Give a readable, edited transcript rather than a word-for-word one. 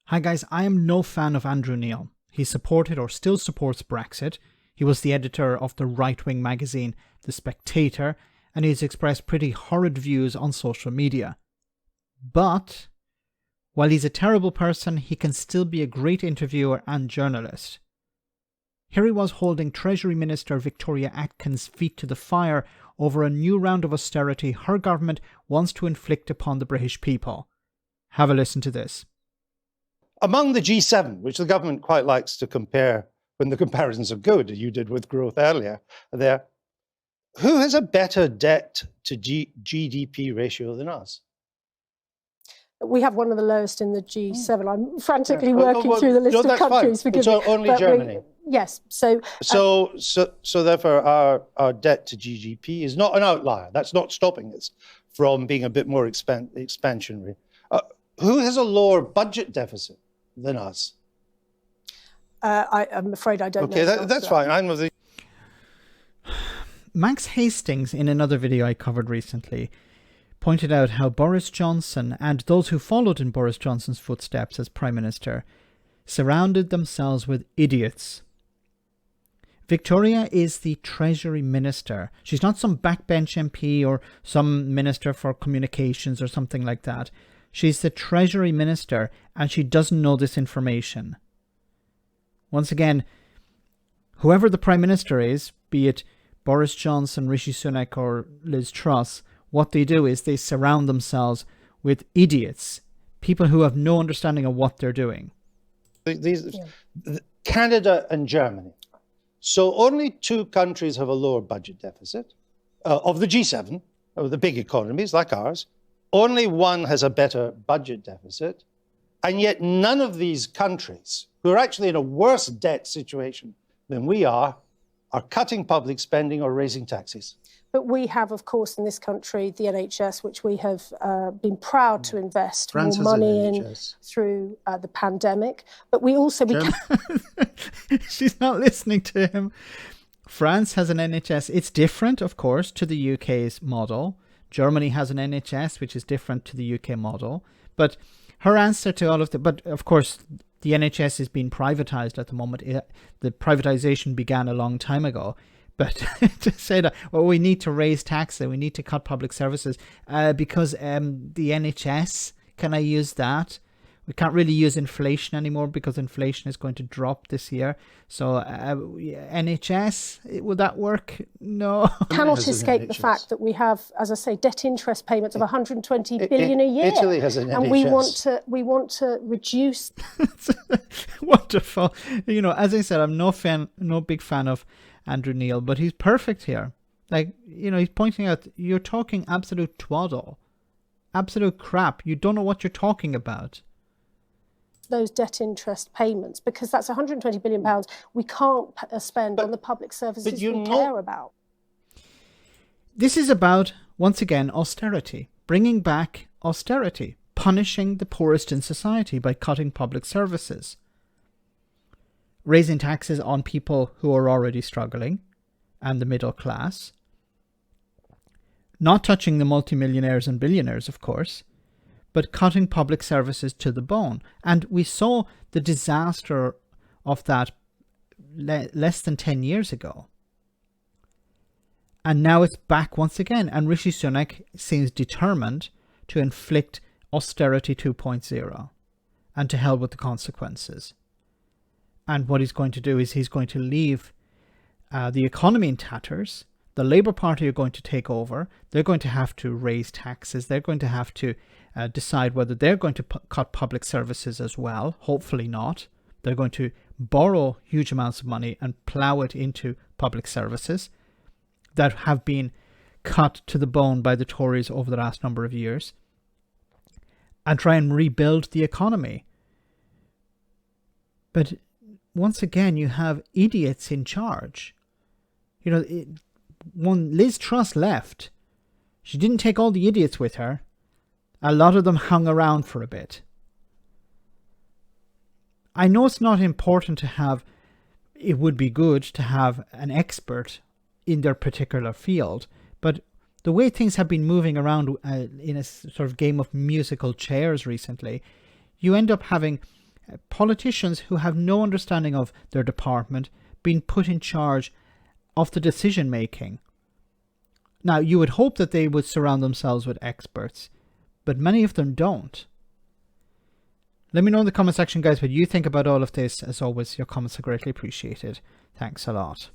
Hi guys, I am no fan of Andrew Neil. He supported or still supports Brexit. He was the editor of the right-wing magazine The Spectator, and he's expressed pretty horrid views on social media. But while he's a terrible person, he can still be a great interviewer and journalist. Here he was holding Treasury Minister Victoria Atkins' feet to the fire over a new round of austerity her government wants to inflict upon the British people. Have a listen to this. Among the G7, which the government quite likes to compare when the comparisons are good, you did with growth earlier, there, who has a better debt to GDP ratio than us? We have one of the lowest in the G7. I'm frantically working through the list of countries. So only Germany. Yes. So therefore, our debt to GDP is not an outlier. That's not stopping us from being a bit more expansionary. Who has a lower budget deficit than us? I'm afraid I don't know. Okay, that's fine. I'm with the... Max Hastings, in another video I covered recently, pointed out how Boris Johnson and those who followed in Boris Johnson's footsteps as Prime Minister surrounded themselves with idiots. Victoria is the Treasury Minister. She's not some backbench MP or some Minister for Communications or something like that. She's the Treasury Minister, and she doesn't know this information. Once again, whoever the Prime Minister is, be it Boris Johnson, Rishi Sunak or Liz Truss, what they do is they surround themselves with idiots, people who have no understanding of what they're doing. Canada and Germany. So only two countries have a lower budget deficit of the G7, of the big economies like ours. Only one has a better budget deficit, and yet none of these countries, who are actually in a worse debt situation than we are cutting public spending or raising taxes. But we have, of course, in this country, the NHS, which we have been proud to invest more money in through the pandemic. But we also... She's not listening to him. France has an NHS. It's different, of course, to the UK's model. Germany has an NHS, which is different to the UK model. But her answer to all of the... But, of course, the NHS is being privatised at the moment. The privatisation began a long time ago. But to say that, well, we need to raise taxes, we need to cut public services because the NHS, can I use that? We can't really use inflation anymore because inflation is going to drop this year. So NHS, would that work? No. Cannot escape the fact that we have, as I say, debt interest payments of 120 billion a year. Italy has an NHS. And we want to reduce. Wonderful. You know, as I said, I'm no big fan of Andrew Neil, but he's perfect here. Like, you know, he's pointing out, you're talking absolute twaddle, absolute crap. You don't know what you're talking about. Those debt interest payments, because that's 120 billion pounds we can't spend on the public services we care about. This is about, once again, austerity, bringing back austerity, punishing the poorest in society by cutting public services, raising taxes on people who are already struggling and the middle class, not touching the multimillionaires and billionaires, of course, but cutting public services to the bone. And we saw the disaster of that less than 10 years ago. And now it's back once again. And Rishi Sunak seems determined to inflict austerity 2.0 and to hell with the consequences. And what he's going to do is he's going to leave the economy in tatters. The Labour Party are going to take over. They're going to have to raise taxes. They're going to have to decide whether they're going to cut public services as well. Hopefully not. They're going to borrow huge amounts of money and plough it into public services that have been cut to the bone by the Tories over the last number of years, and try and rebuild the economy. But once again, you have idiots in charge. You know, when Liz Truss left, she didn't take all the idiots with her. A lot of them hung around for a bit. I know it's not important to have, it would be good to have an expert in their particular field, but the way things have been moving around in a sort of game of musical chairs recently, you end up having Politicians who have no understanding of their department being put in charge of the decision making. Now, you would hope that they would surround themselves with experts, but many of them don't. Let me know in the comment section, guys, what you think about all of this. As always, your comments are greatly appreciated. Thanks a lot.